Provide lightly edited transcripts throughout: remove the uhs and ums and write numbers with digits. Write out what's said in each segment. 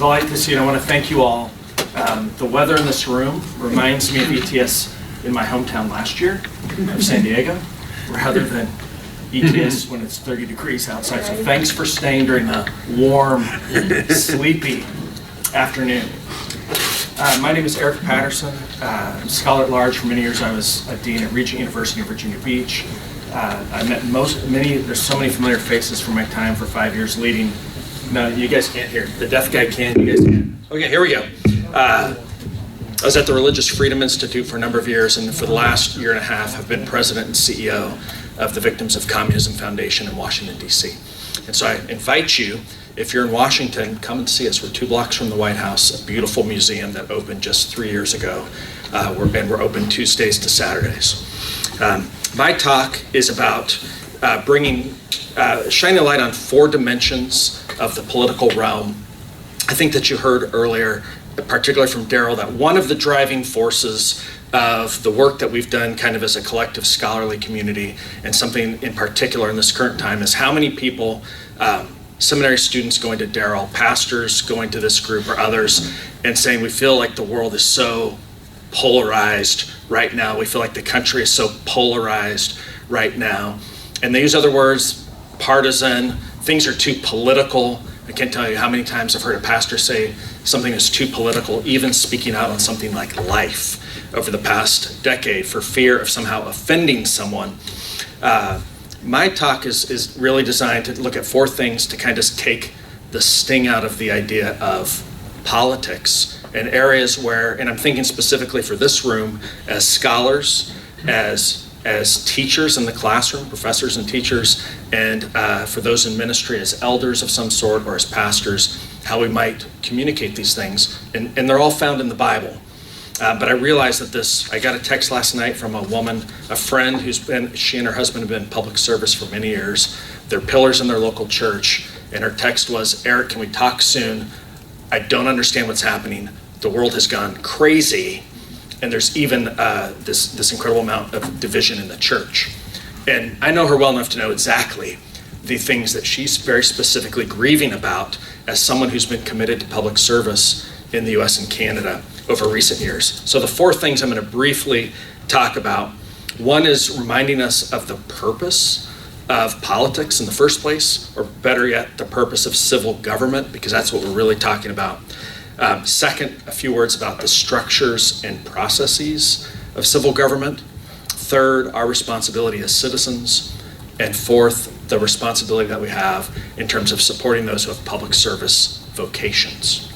invite this in, I want to thank you all. The weather in this room reminds me of ETS in my hometown last year of San Diego, rather than ETS when it's 30 degrees outside. So thanks for staying during the warm, sleepy afternoon. My name is Eric Patterson. I'm a scholar at large. For many years I was a dean at Regent University in Virginia Beach. I met there's so many familiar faces from my time for 5 years leading. No, you guys can't hear. The deaf guy can, you guys can. Okay, here we go. I was at the Religious Freedom Institute for a number of years, and for the last year and a half have been president and CEO of the Victims of Communism Foundation in Washington, D.C. And so I invite you, if you're in Washington, come and see us. We're 2 blocks from the White House, a beautiful museum that opened just 3 years ago. We're open Tuesdays to Saturdays. My talk is about shining a light on 4 dimensions of the political realm. I think that you heard earlier, particularly from Daryl, that one of the driving forces of the work that we've done kind of as a collective scholarly community, and something in particular in this current time, is how many people, seminary students going to Daryl, pastors going to this group or others, and saying we feel like the world is so polarized right now. We feel like the country is so polarized right now. And they use other words, partisan, things are too political. I can't tell you how many times I've heard a pastor say something is too political, even speaking out on something like life over the past decade for fear of somehow offending someone. My talk is really designed to look at 4 things to kind of take the sting out of the idea of politics in areas where, and I'm thinking specifically for this room, as scholars, as teachers in the classroom, professors and teachers, and for those in ministry as elders of some sort or as pastors, how we might communicate these things. And they're all found in the Bible. But I realized that I got a text last night from a woman, a friend she and her husband have been in public service for many years. They're pillars in their local church. And her text was, Eric, can we talk soon? I don't understand what's happening. The world has gone crazy. And there's even this incredible amount of division in the church. And I know her well enough to know exactly the things that she's very specifically grieving about as someone who's been committed to public service in the US and Canada over recent years. So the 4 things I'm going to briefly talk about. One is reminding us of the purpose of politics in the first place, or better yet, the purpose of civil government, because that's what we're really talking about. Second, a few words about the structures and processes of civil government. Third, our responsibility as citizens. And fourth, the responsibility that we have in terms of supporting those who have public service vocations.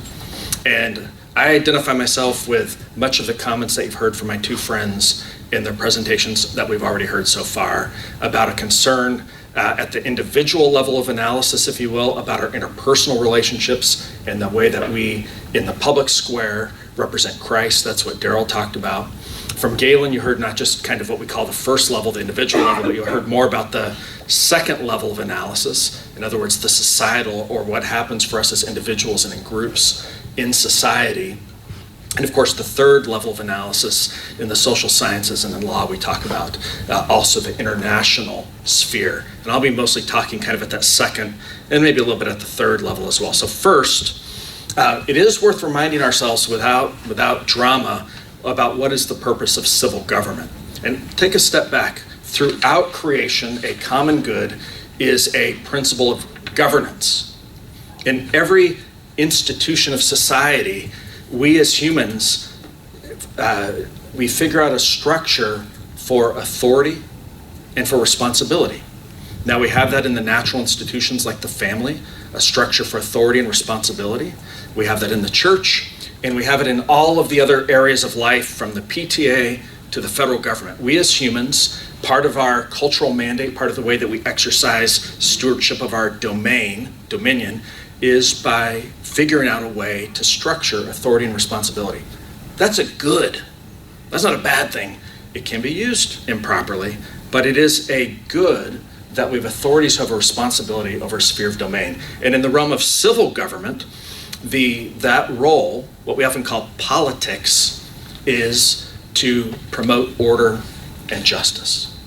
And I identify myself with much of the comments that you've heard from my 2 friends in their presentations that we've already heard so far about a concern at the individual level of analysis, if you will, about our interpersonal relationships and the way that we, in the public square, represent Christ. That's what Daryl talked about. From Galen, you heard not just kind of what we call the first level, the individual level, but you heard more about the second level of analysis. In other words, the societal, or what happens for us as individuals and in groups in society. And of course, the third level of analysis in the social sciences and in law, we talk about also the international sphere. And I'll be mostly talking kind of at that second and maybe a little bit at the third level as well. So first, it is worth reminding ourselves without drama about what is the purpose of civil government. And take a step back. Throughout creation, a common good is a principle of governance. In every institution of society, we as humans, we figure out a structure for authority and for responsibility. Now we have that in the natural institutions like the family, a structure for authority and responsibility. We have that in the church, and we have it in all of the other areas of life, from the PTA to the federal government. We as humans, part of our cultural mandate, part of the way that we exercise stewardship of our dominion, is by figuring out a way to structure authority and responsibility. That's a good. That's not a bad thing. It can be used improperly, but it is a good that we have authorities who have a responsibility over a sphere of domain. And in the realm of civil government, that role, what we often call politics, is to promote order and justice.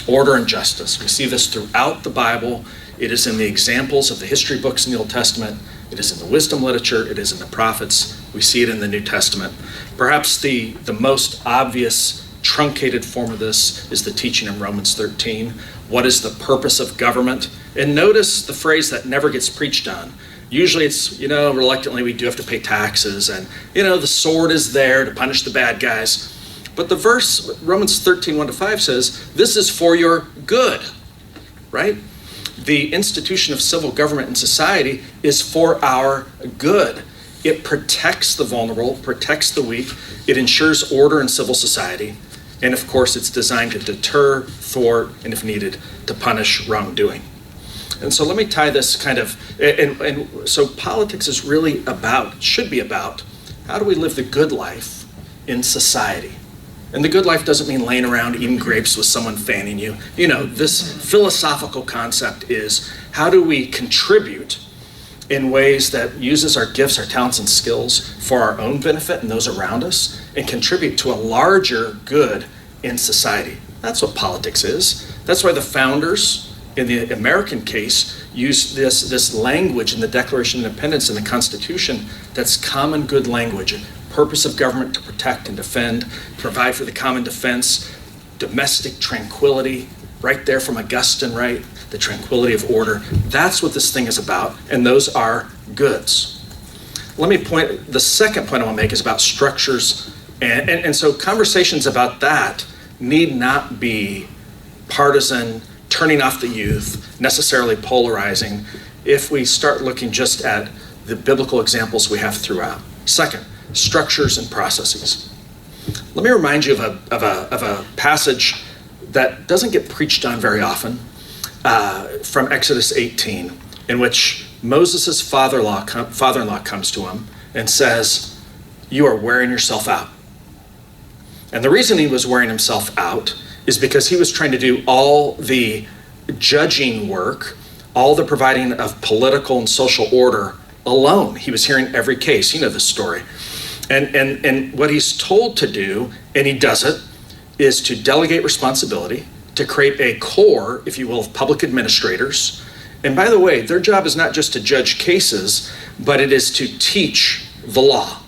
Order and justice. We see this throughout the Bible. It is in the examples of the history books in the Old Testament. It is in the wisdom literature. It is in the prophets. We see it in the New Testament. Perhaps the most obvious truncated form of this is the teaching in Romans 13. What is the purpose of government? And notice the phrase that never gets preached on. Usually it's, reluctantly we do have to pay taxes, and, the sword is there to punish the bad guys. But the verse, Romans 13, 1-5 says, this is for your good, right? The institution of civil government in society is for our good. It protects the vulnerable, protects the weak. It ensures order in civil society. And of course, it's designed to deter, thwart, and if needed, to punish wrongdoing. And so let me tie this so politics is really should be about, how do we live the good life in society? And the good life doesn't mean laying around eating grapes with someone fanning you. This philosophical concept is, how do we contribute in ways that uses our gifts, our talents, and skills for our own benefit and those around us, and contribute to a larger good in society? That's what politics is. That's why the founders, in the American case, used this language in the Declaration of Independence and the Constitution that's common good language. Purpose of government to protect and defend, provide for the common defense, domestic tranquility, right there from Augustine, right? The tranquility of order. That's what this thing is about, and those are goods. The second point I want to make is about structures, and so conversations about that need not be partisan, turning off the youth, necessarily polarizing, if we start looking just at the biblical examples we have throughout. Second, structures and processes. Let me remind you of a passage that doesn't get preached on very often, from Exodus 18, in which Moses' father-in-law comes to him and says, you are wearing yourself out. And the reason he was wearing himself out is because he was trying to do all the judging work, all the providing of political and social order alone. He was hearing every case. You know this story. And what he's told to do, and he does it, is to delegate responsibility, to create a corps, if you will, of public administrators. And by the way, their job is not just to judge cases, but it is to teach the law.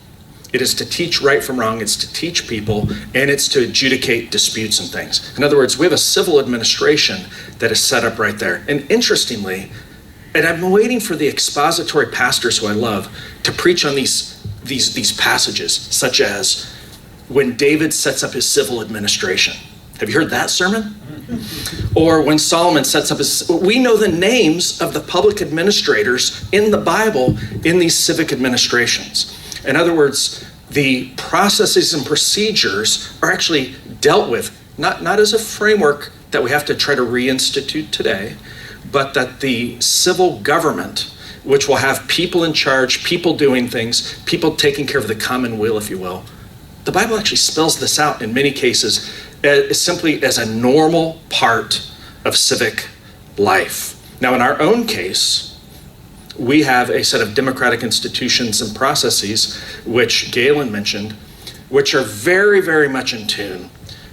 It is to teach right from wrong, it's to teach people, and it's to adjudicate disputes and things. In other words, we have a civil administration that is set up right there. And interestingly, and I've been waiting for the expository pastors who I love to preach on these passages, such as when David sets up his civil administration. Have you heard that sermon? Or when Solomon sets up we know the names of the public administrators in the Bible in these civic administrations. In other words, the processes and procedures are actually dealt with, not as a framework that we have to try to reinstitute today, but that the civil government, which will have people in charge, people doing things, people taking care of the common will, if you will. The Bible actually spells this out in many cases simply as a normal part of civic life. Now, in our own case, we have a set of democratic institutions and processes, which Galen mentioned, which are very, very much in tune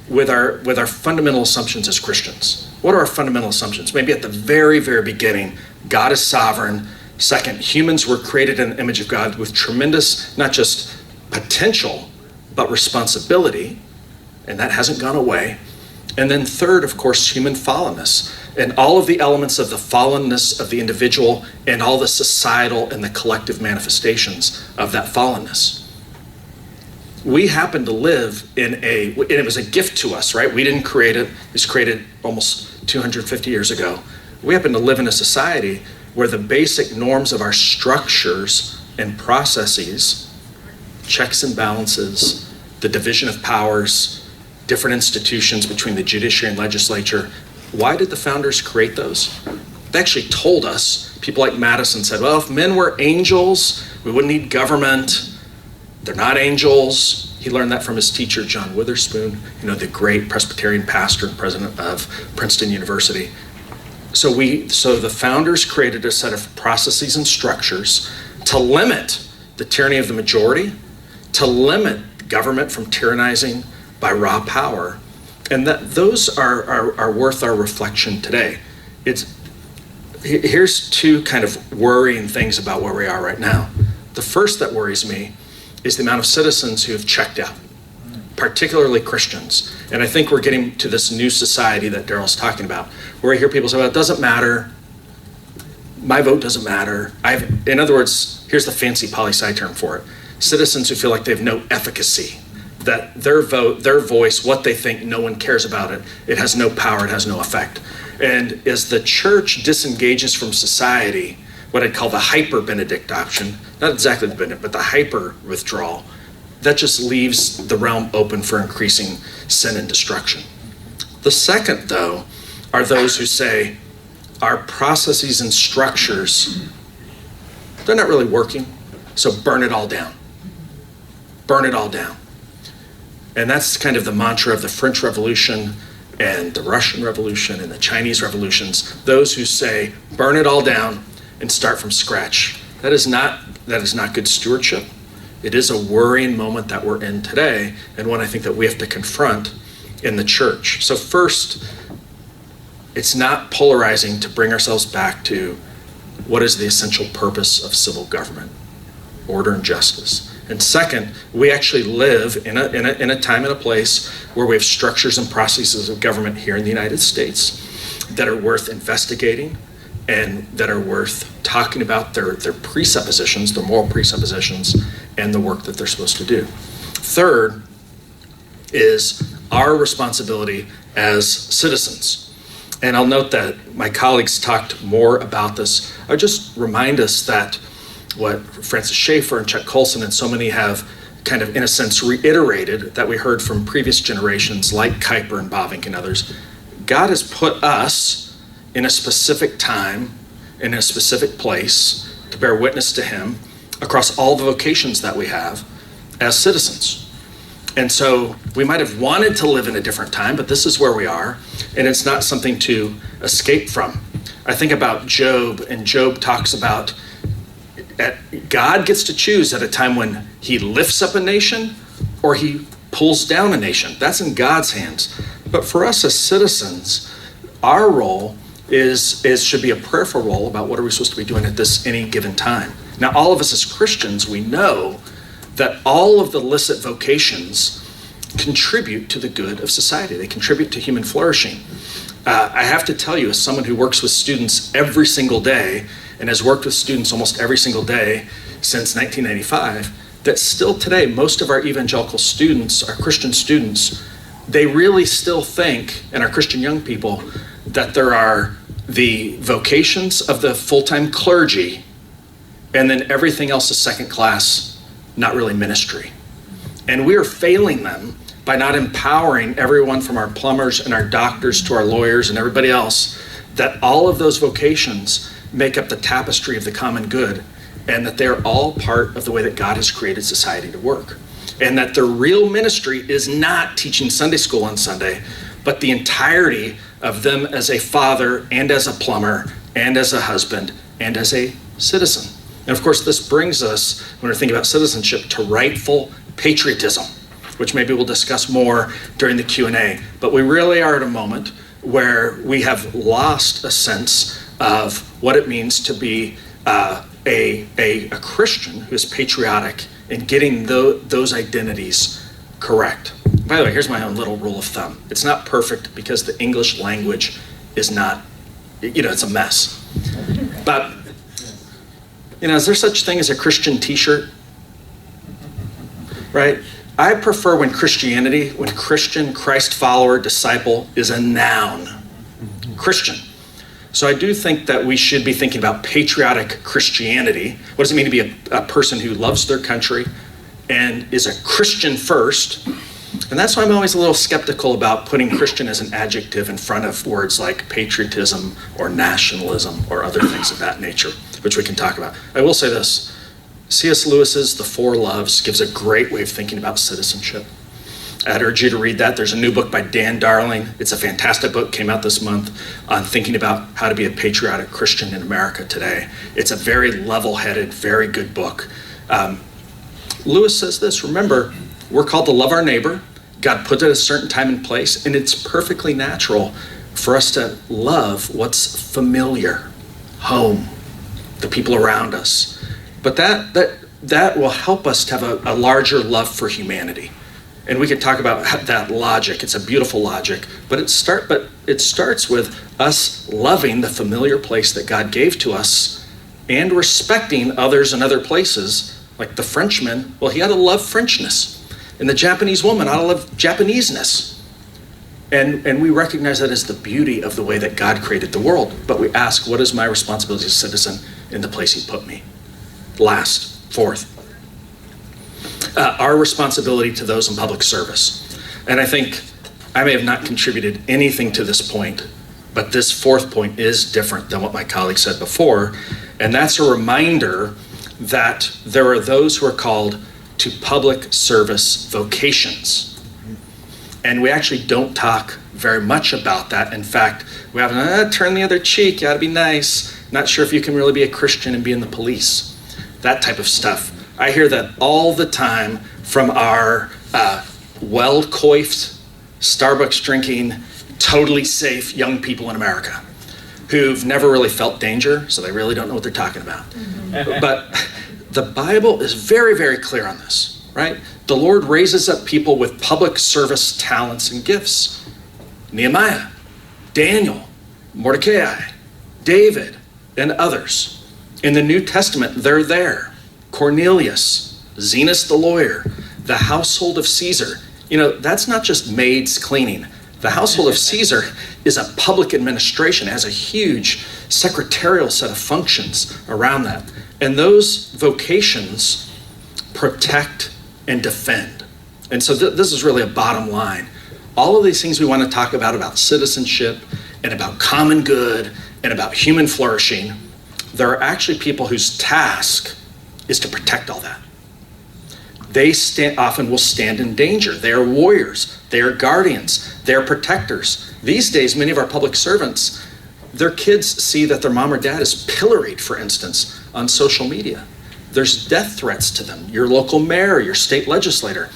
with our fundamental assumptions as Christians. What are our fundamental assumptions? Maybe at the very, very beginning, God is sovereign. Second, humans were created in the image of God with tremendous, not just potential, but responsibility, and that hasn't gone away. And then third, of course, human fallenness, and all of the elements of the fallenness of the individual and all the societal and the collective manifestations of that fallenness. We happen to live and it was a gift to us, right? We didn't create it. It was created almost 250 years ago. We happen to live in a society where the basic norms of our structures and processes, checks and balances, the division of powers, different institutions between the judiciary and legislature. Why did the founders create those? They actually told us. People like Madison said, well, if men were angels, we wouldn't need government. They're not angels. He learned that from his teacher, John Witherspoon, the great Presbyterian pastor and president of Princeton University. So the founders created a set of processes and structures to limit the tyranny of the majority, to limit government from tyrannizing by raw power, and that those are worth our reflection today. here's two kind of worrying things about where we are right now. The first that worries me is the amount of citizens who have checked out, particularly Christians. And I think we're getting to this new society that Daryl's talking about, where I hear people say, well, it doesn't matter. My vote doesn't matter. In other words, here's the fancy poli-sci term for it. Citizens who feel like they have no efficacy, that their vote, their voice, what they think, no one cares about it. It has no power, it has no effect. And as the church disengages from society, what I'd call the hyper-Benedict option, not exactly the Benedict, but the hyper-withdrawal, that just leaves the realm open for increasing sin and destruction. The second, though, are those who say, our processes and structures, they're not really working, so burn it all down. Burn it all down. And that's kind of the mantra of the French Revolution and the Russian Revolution and the Chinese revolutions, those who say, burn it all down and start from scratch. That is not good stewardship. It is a worrying moment that we're in today, and one I think that we have to confront in the church. So first, it's not polarizing to bring ourselves back to what is the essential purpose of civil government, order and justice. And second, we actually live in a time and a place where we have structures and processes of government here in the United States that are worth investigating and that are worth talking about their presuppositions, their moral presuppositions, and the work that they're supposed to do. Third is our responsibility as citizens. And I'll note that my colleagues talked more about this. I'll just remind us that what Francis Schaeffer and Chuck Colson and so many have kind of, in a sense, reiterated that we heard from previous generations like Kuyper and Bavinck and others. God has put us in a specific time, in a specific place, to bear witness to him across all the vocations that we have as citizens. And so we might have wanted to live in a different time, but this is where we are, and it's not something to escape from. I think about Job, and Job talks about God gets to choose at a time when he lifts up a nation or he pulls down a nation. That's in God's hands. But for us as citizens, our role should be a prayerful role about what are we supposed to be doing at this any given time. Now, all of us as Christians, we know that all of the licit vocations contribute to the good of society. They contribute to human flourishing. I have to tell you, as someone who works with students every single day and has worked with students almost every single day since 1995, that still today, most of our evangelical students, our Christian students, they really still think, and our Christian young people, that there are the vocations of the full-time clergy, and then everything else is second class, not really ministry. And we are failing them by not empowering everyone from our plumbers and our doctors to our lawyers and everybody else, that all of those vocations make up the tapestry of the common good, and that they're all part of the way that God has created society to work. And that the real ministry is not teaching Sunday school on Sunday, but the entirety of them as a father and as a plumber and as a husband and as a citizen. And of course, this brings us, when we're thinking about citizenship, to rightful patriotism, which maybe we'll discuss more during the Q&A. But we really are at a moment where we have lost a sense of what it means to be a Christian who is patriotic and getting those identities correct. By the way, here's my own little rule of thumb. It's not perfect because the English language is not, it's a mess. But, is there such thing as a Christian t-shirt? Right? I prefer when Christian, Christ follower, disciple is a noun. Christian. So I do think that we should be thinking about patriotic Christianity. What does it mean to be a person who loves their country and is a Christian first? And that's why I'm always a little skeptical about putting Christian as an adjective in front of words like patriotism or nationalism or other things of that nature, which we can talk about. I will say this, C.S. Lewis's The Four Loves gives a great way of thinking about citizenship. I'd urge you to read that. There's a new book by Dan Darling. It's a fantastic book, came out this month, on thinking about how to be a patriotic Christian in America today. It's a very level-headed, very good book. Lewis says this, remember, we're called to love our neighbor. God put it at a certain time and place, and it's perfectly natural for us to love what's familiar, home, the people around us. But that will help us to have a larger love for humanity. And we could talk about that logic. It's a beautiful logic, but it starts with us loving the familiar place that God gave to us and respecting others in other places. Like the Frenchman, well, he ought to love Frenchness. And the Japanese woman ought to love Japaneseness. And we recognize that as the beauty of the way that God created the world. But we ask, what is my responsibility as a citizen in the place he put me? Fourth, our responsibility to those in public service. And I think I may have not contributed anything to this point, but this fourth point is different than what my colleague said before. And that's a reminder that there are those who are called to public service vocations. And we actually don't talk very much about that. In fact, we have turn the other cheek, you ought to be nice. Not sure if you can really be a Christian and be in the police. That type of stuff. I hear that all the time from our well-coiffed, Starbucks drinking, totally safe young people in America who've never really felt danger, so they really don't know what they're talking about. But the Bible is very, very clear on this, right? The Lord raises up people with public service talents and gifts. Nehemiah, Daniel, Mordecai, David, and others. In the New Testament, they're there. Cornelius, Zenas the lawyer, the household of Caesar. You know, that's not just maids cleaning. The household of Caesar is a public administration. It has a huge secretarial set of functions around that. And those vocations protect and defend. And so this is really a bottom line. All of these things we want to talk about citizenship and about common good and about human flourishing, there are actually people whose task is to protect all that. They often will stand in danger. They are warriors. They are guardians. They are protectors. These days, many of our public servants, their kids see that their mom or dad is pilloried, for instance, on social media. There's death threats to them, your local mayor, your state legislator.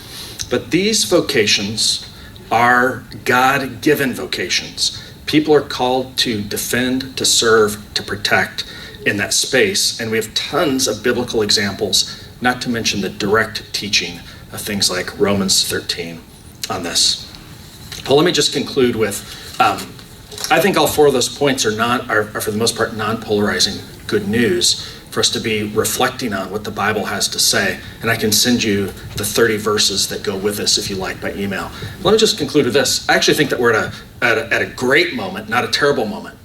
But these vocations are God-given vocations. People are called to defend, to serve, to protect in that space. And we have tons of biblical examples, not to mention the direct teaching of things like Romans 13 on this. Well, let me just conclude with, I think all four of those points are for the most part non-polarizing good news for us to be reflecting on what the Bible has to say. And I can send you the 30 verses that go with this if you like by email. Let me just conclude with this. I actually think that we're at a great moment, not a terrible moment.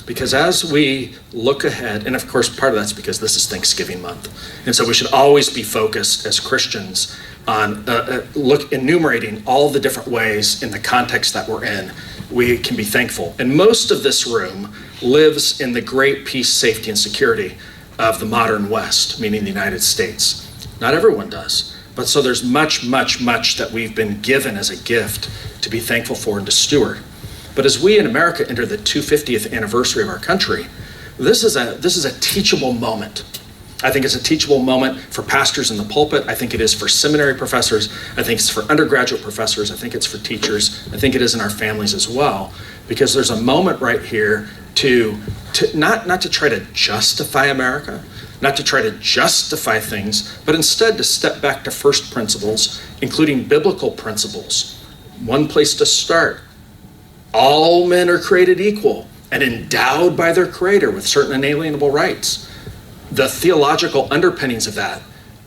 Because as we look ahead, and of course part of that's because this is Thanksgiving month, and so we should always be focused as Christians on enumerating all the different ways in the context that we're in, we can be thankful. And most of this room lives in the great peace, safety, and security of the modern West, meaning the United States. Not everyone does, but so there's much, much, much that we've been given as a gift to be thankful for and to steward. But as we in America enter the 250th anniversary of our country, this is a teachable moment. I think it's a teachable moment for pastors in the pulpit. I think it is for seminary professors. I think it's for undergraduate professors. I think it's for teachers. I think it is in our families as well, because there's a moment right here to not to try to justify America, not to try to justify things, but instead to step back to first principles, including biblical principles. One place to start. All men are created equal and endowed by their Creator with certain inalienable rights. The theological underpinnings of that,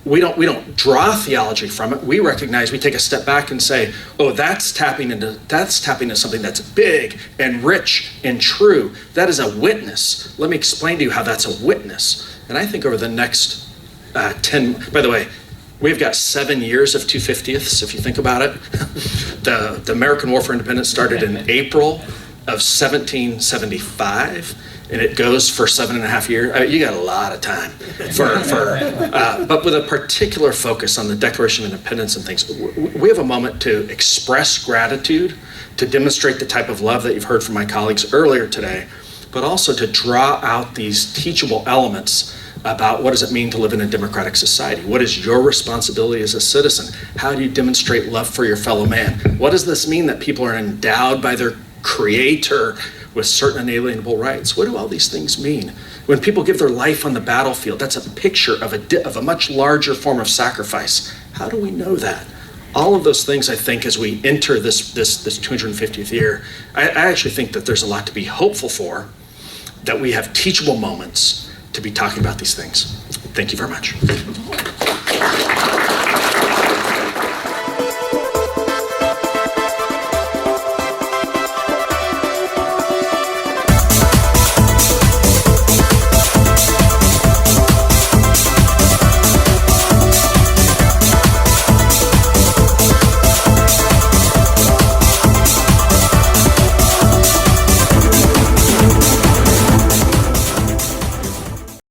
we don't draw theology from it. We recognize, we take a step back and say, oh, that's tapping into something that's big and rich and true. That is a witness. Let me explain to you how that's a witness. And I think over the next 10, by the way, we've got 7 years of 250ths, if you think about it. The American War for Independence started in April of 1775, and it goes for 7.5 years. You got a lot of time but with a particular focus on the Declaration of Independence and things. We have a moment to express gratitude, to demonstrate the type of love that you've heard from my colleagues earlier today, but also to draw out these teachable elements about what does it mean to live in a democratic society? What is your responsibility as a citizen? How do you demonstrate love for your fellow man? What does this mean that people are endowed by their Creator with certain inalienable rights. What do all these things mean? When people give their life on the battlefield, that's a picture of a much larger form of sacrifice. How do we know that? All of those things, I think, as we enter this 250th year, I actually think that there's a lot to be hopeful for, that we have teachable moments to be talking about these things. Thank you very much.